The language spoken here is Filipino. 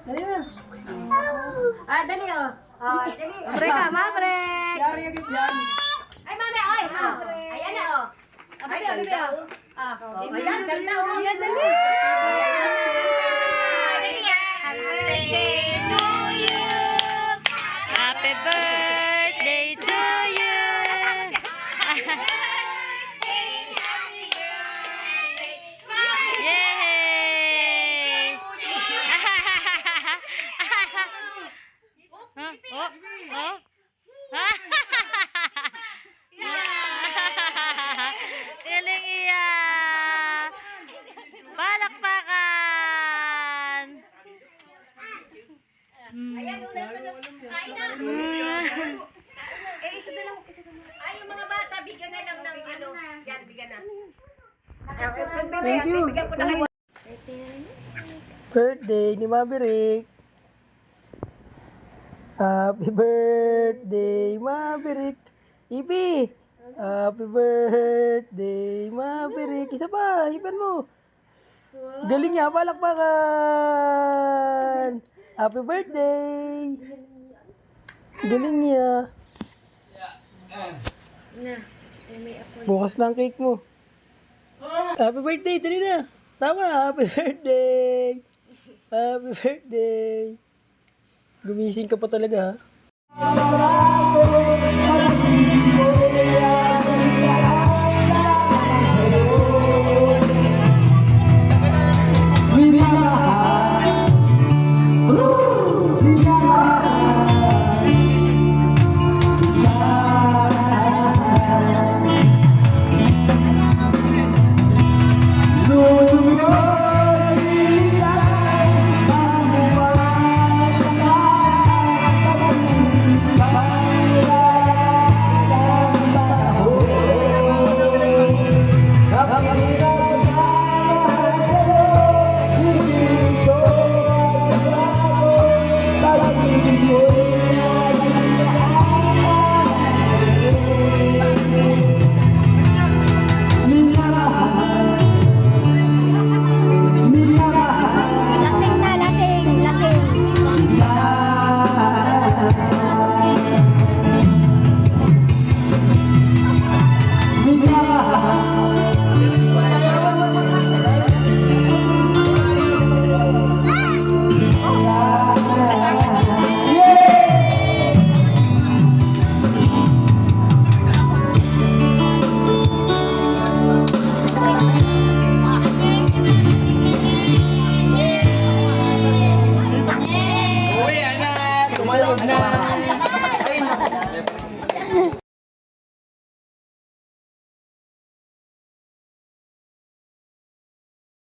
Dali na. Dali oh. Dali. Break ka, ma-break. Yari agad yan. Ay, mami, oy. Ayan na oh. Ay, ganda oh. Ayan, ganda oh. Ayan, dali. Dali yan. Happy birthday to you. Yay! Galing iya. Palakpakan. Ayan, una sunod. Kain na. Ay, yung mga bata, bigyan na lang ng ano. Yan, bigyan na. Thank you. Bigyan ko na kayo. Birthday ni Maverick. Happy birthday, Maverick. Ipi. Happy birthday, Maverick. Isa pa, ipan mo. Galing niya, palakpakan. Happy birthday. Galing niya. Bukas na ang cake mo. Happy birthday, dali na. Tama, happy birthday. Happy birthday. Gumising ka pa talaga, ha?